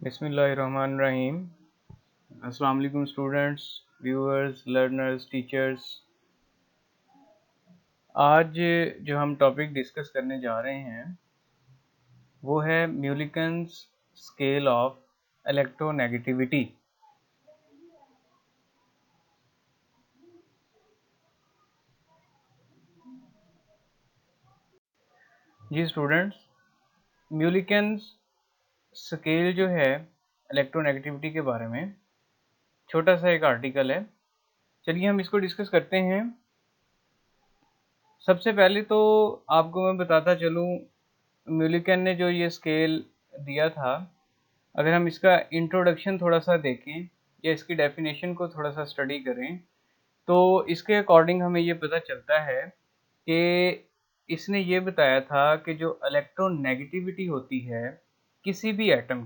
बिस्मिल्लाहिर्रहमानिर्रहीम। अस्सलाम वालेकुम स्टूडेंट्स, व्यूअर्स, लर्नर्स, टीचर्स। आज जो हम टॉपिक डिस्कस करने जा रहे हैं वो है म्यूलिकन्स स्केल ऑफ इलेक्ट्रोनेगेटिविटी। जी स्टूडेंट्स, म्यूलिकन्स स्केल जो है इलेक्ट्रोनेगेटिविटी के बारे में छोटा सा एक आर्टिकल है। चलिए हम इसको डिस्कस करते हैं। सबसे पहले तो आपको मैं बताता चलूँ, म्यूलिकन ने जो ये स्केल दिया था, अगर हम इसका इंट्रोडक्शन थोड़ा सा देखें या इसकी डेफिनेशन को थोड़ा सा स्टडी करें तो इसके अकॉर्डिंग हमें ये पता चलता है कि इसने ये बताया था कि जो इलेक्ट्रोनेगेटिविटी होती है किसी भी एटम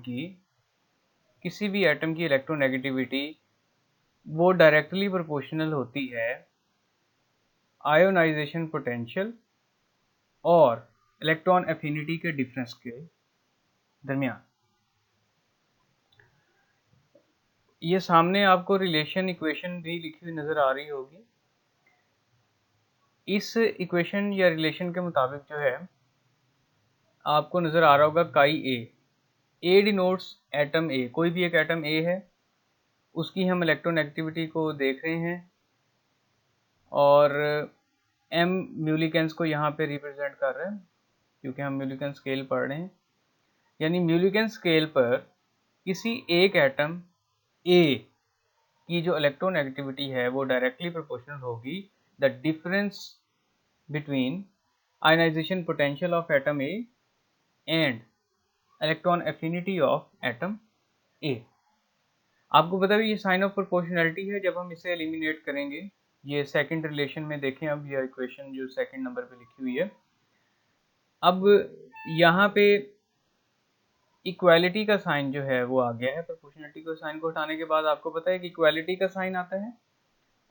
की इलेक्ट्रोनेगेटिविटी वो डायरेक्टली प्रोपोर्शनल होती है आयोनाइजेशन पोटेंशियल और इलेक्ट्रॉन एफिनिटी के डिफरेंस के दरमियान। ये सामने आपको रिलेशन इक्वेशन भी लिखी हुई नज़र आ रही होगी। इस इक्वेशन या रिलेशन के मुताबिक जो है आपको नज़र आ रहा होगा काई ए डिनोट्स एटम ए, कोई भी एक एटम ए है उसकी हम इलेक्ट्रोनेगेटिविटी को देख रहे हैं और एम म्यूलिकन्स को यहाँ पे रिप्रेजेंट कर रहे हैं क्योंकि हम म्यूलिकन स्केल पढ़ रहे हैं। यानी म्यूलिकन स्केल पर किसी एक एटम ए की जो इलेक्ट्रोनेगेटिविटी है वो डायरेक्टली प्रोपोर्शनल होगी the difference between ionisation potential of atom A and electron affinity of atom A. आपको पता है ये साइन ऑफ प्रोपोर्शनैलिटी है। जब हम इसे एलिमिनेट करेंगे, ये सेकंड रिलेशन में देखें, अब ये इक्वेशन जो सेकंड नंबर पे लिखी हुई है, अब यहाँ पे इक्वालिटी का साइन जो है वो आ गया है। प्रोपोर्शनैलिटी को साइन को हटाने के बाद आपको पता है कि इक्वालिटी का साइन आता है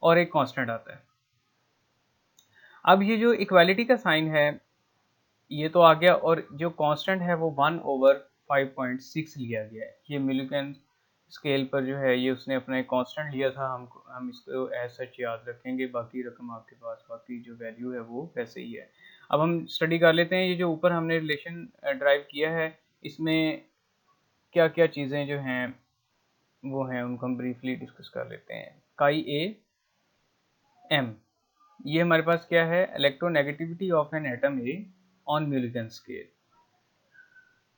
और एक कांस्टेंट आता है। अब ये जो इक्वालिटी का साइन है ये तो आ गया और जो कांस्टेंट है वो 1/5.6 लिया गया है। ये मिलिकन स्केल पर जो है ये उसने अपना एक कांस्टेंट लिया था। हम इसको एज सच याद रखेंगे, बाकी रकम आपके पास, बाकी जो वैल्यू है वो वैसे ही है। अब हम स्टडी कर लेते हैं। ये जो ऊपर हमने रिलेशन ड्राइव किया है इसमें क्या क्या चीज़ें जो हैं वो हैं उनको हम ब्रीफली डिस्कस कर लेते हैं। काई ए एम, ये हमारे पास क्या है, electronegativity of an atom A on Mulliken scale.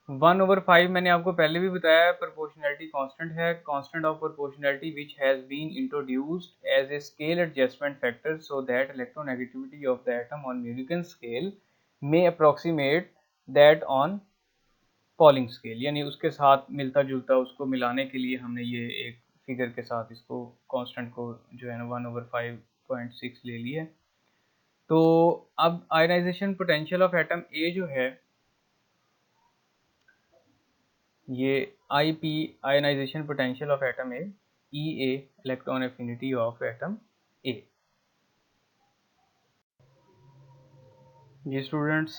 1/5 मैंने आपको पहले भी बताया प्रोपोर्शनैलिटी कांस्टेंट है, constant of proportionality which has been introduced as a scale adjustment factor so that electronegativity of the atom on Mulliken scale में approximate that on Pauling scale. यानी उसके साथ मिलता जुलता, उसको मिलाने के लिए हमने ये एक फिगर के साथ इसको कांस्टेंट को जो है ना 1/5.6 ले लिया। तो अब ionisation potential of atom A जो है ये IP ionisation potential of atom A, EA electron affinity of atom A. जी स्टूडेंट्स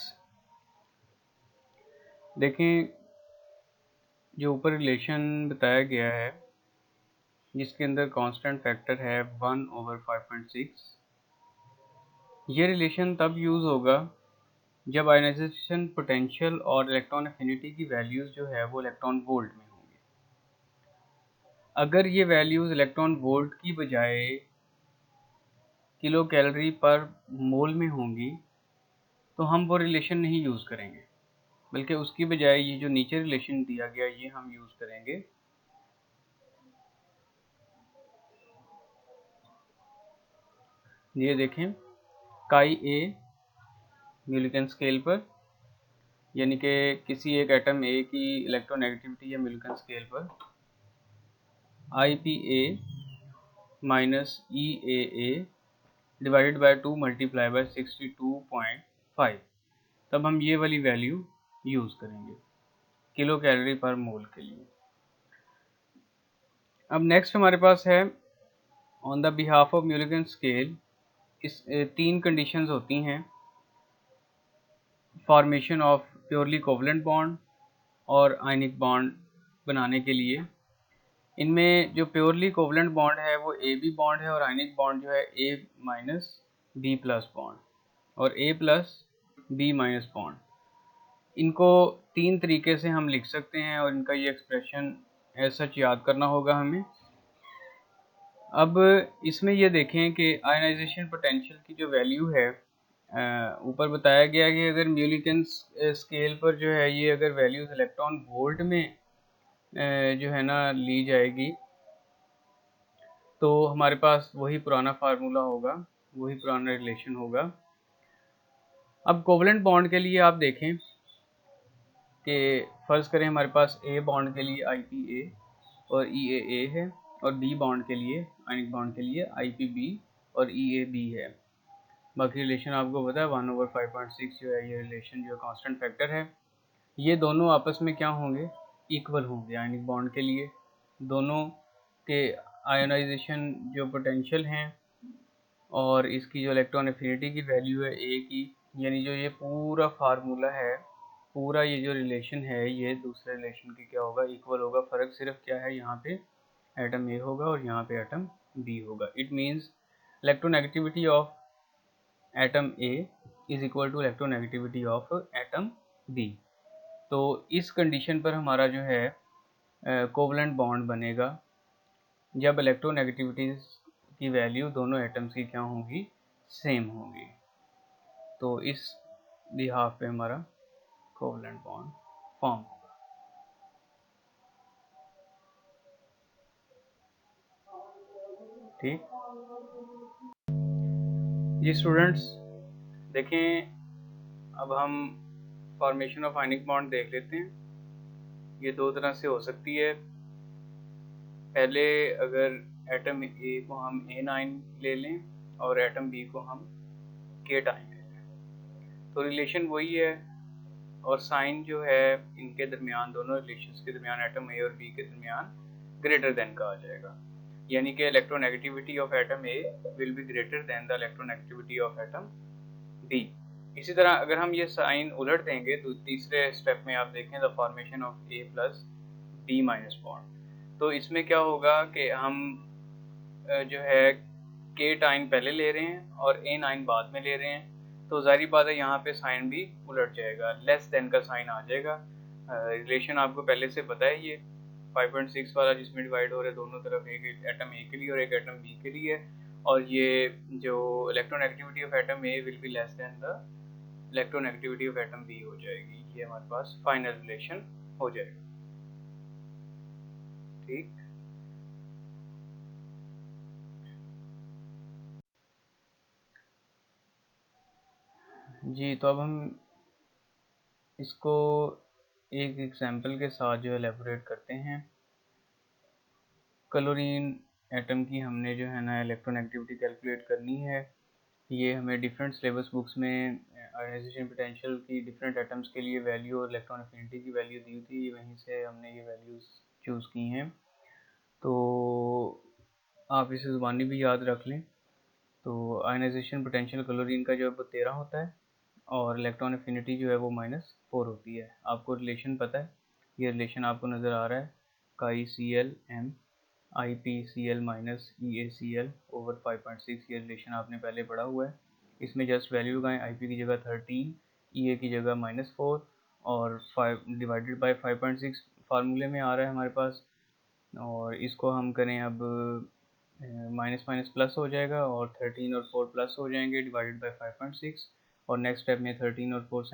देखें, जो ऊपर रिलेशन बताया गया है जिसके अंदर कांस्टेंट फैक्टर है 1/5.6, ये रिलेशन तब यूज़ होगा जब आयनाइजेशन पोटेंशियल और इलेक्ट्रॉन एफिनिटी की वैल्यूज़ जो है वो इलेक्ट्रॉन वोल्ट में होंगी। अगर ये वैल्यूज़ इलेक्ट्रॉन वोल्ट की बजाय किलो कैलोरी पर मोल में होंगी तो हम वो रिलेशन नहीं यूज़ करेंगे, बल्कि उसकी बजाय ये जो नीचे रिलेशन दिया गया ये हम यूज़ करेंगे। ये देखें, काई ए म्यूलिकन स्केल पर, यानी कि किसी एक एटम ए की इलेक्ट्रोनेगेटिविटी या म्यूलिकन स्केल पर IPA minus EAA divided by 2 multiply by 62.5, तब हम ये वाली वैल्यू यूज़ करेंगे किलो कैलोरी पर मोल के लिए। अब नेक्स्ट हमारे पास है on the behalf of Mulliken scale, इस 3 कंडीशंस होती हैं, formation of purely covalent bond और आयनिक बॉन्ड बनाने के लिए इनमें जो प्योरली कोवलेंट बॉन्ड है वो ए बी बॉन्ड है और आयनिक बॉन्ड जो है ए माइनस बी प्लस बॉन्ड और ए प्लस बी माइनस बॉन्ड। इनको तीन तरीके से हम लिख सकते हैं और इनका ये एक्सप्रेशन ऐसा याद करना होगा हमें। अब इसमें ये देखें कि आयनाइजेशन पोटेंशियल की जो वैल्यू है ऊपर बताया गया कि अगर म्यूलिकन स्केल पर जो है ये अगर वैल्यूज इलेक्ट्रॉन वोल्ट में जो है ना ली जाएगी तो हमारे पास वही पुराना फार्मूला होगा, वही पुराना रिलेशन होगा। अब कोवलेंट बॉन्ड के लिए आप देखें कि फ़र्ज़ करें हमारे पास ए बॉन्ड के लिए IPA और EAA है और बी बॉन्ड के लिए आयनिक बॉन्ड के लिए IPB और EAB है। बाकी रिलेशन आपको पता है 1/5.6 जो है ये रिलेशन जो कांस्टेंट फैक्टर है। ये दोनों आपस में क्या होंगे, इक्वल होंगे। आयनिक बॉन्ड के लिए दोनों के आयोनाइजेशन जो पोटेंशियल हैं और इसकी जो इलेक्ट्रॉन एफिनिटी की वैल्यू है ए की, यानी जो ये पूरा फार्मूला है, पूरा ये जो रिलेशन है ये दूसरे रिलेशन की क्या होगा, इक्वल होगा। फ़र्क सिर्फ क्या है, यहाँ पे एटम ए होगा और यहाँ पे एटम बी होगा। It means electronegativity of atom A is equal to electronegativity of atom B. तो इस कंडीशन पर हमारा जो है कोवलेंट बॉन्ड बनेगा जब इलेक्ट्रोनेगेटिविटीज की वैल्यू दोनों एटम्स की क्या होंगी, सेम होंगी। तो इस बिहाफ पे हमारा कोवलेंट बॉन्ड फॉर्म होगा। ठीक जी स्टूडेंट्स, देखें अब हम फॉर्मेशन ऑफ आयनिक बॉन्ड देख लेते हैं। ये दो तरह से हो सकती है। पहले अगर एटम ए को हम A9 ले लें और एटम बी को हम K9 ले लें तो रिलेशन वही है और साइन जो है इनके दरमियान, दोनों रिलेशंस के दरमियान एटम ए और बी के दरमियान ग्रेटर देन का आ जाएगा, यानी कि electronegativity of atom A will be greater than the electronegativity of atom B. इसी तरह अगर हम ये साइन उलट देंगे तो तीसरे स्टेप में आप देखें the formation of A plus B minus bond, तो इसमें क्या होगा कि हम जो है K9 पहले ले रहे हैं और A9 बाद में ले रहे हैं, तो जाहिर बात है यहाँ पे साइन भी उलट जाएगा, लेस देन का साइन आ जाएगा। रिलेशन आपको पहले से पता है ये 5.6 वाला जिसमें डिवाइड हो रहे दोनों तरफ, एक एटम ए के लिए और एक एटम बी के लिए, और ये जो electronegativity of atom A will be less than the electronegativity of atom B हो जाएगी। ये हमारे पास फाइनल रिलेशन हो जाएगा। ठीक, जी तो अब हम इसको एक एग्जाम्पल के साथ जो एलेबोरेट करते हैं। क्लोरीन एटम की हमने जो है ना इलेक्ट्रोनेगेटिविटी कैलकुलेट करनी है। ये हमें डिफरेंट सिलेबस बुक्स में आयोनाइजेशन पोटेंशियल की डिफरेंट एटम्स के लिए वैल्यू और इलेक्ट्रॉन एफिनिटी की वैल्यू दी थी, वहीं से हमने ये वैल्यूज़ चूज़ की हैं। तो आप इसे ज़ुबानी भी याद रख लें। तो आयोनाइजेशन पोटेंशियल क्लोरीन का जो है वो 13 होता है और इलेक्ट्रॉन एफिनिटी जो है वो -4 होती है। आपको रिलेशन पता है, ये रिलेशन आपको नज़र आ रहा है, KCl IPCl EACl ओवर 5.6। ये रिलेशन आपने पहले पढ़ा हुआ है। इसमें जस्ट वैल्यू लगाएं, IP की जगह 13, EA की जगह -4 और 5 डिवाइडेड बाय 5.6 फार्मूले में आ रहा है हमारे पास। और इसको हम करें अब माइनस माइनस प्लस हो जाएगा और 13 और 4 प्लस हो जाएंगे डिवाइडेड बाय 5.6, और नेक्स्ट स्टेप में 13 और 4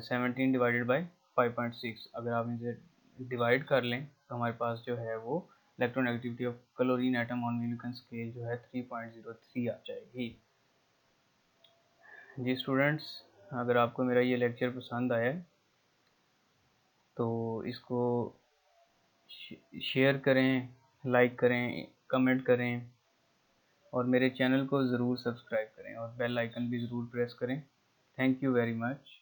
17 डिवाइडेड बाय 5.6। अगर आप इसे डिवाइड कर लें तो हमारे पास जो है वो electronegativity of chlorine atom on Millikan scale जो है 3.03 आ जाएगी। जी स्टूडेंट्स, अगर आपको मेरा ये लेक्चर पसंद आया तो इसको शेयर करें, लाइक करें, कमेंट करें और मेरे चैनल को ज़रूर सब्सक्राइब करें और बेल आइकन भी ज़रूर प्रेस करें। Thank you very much.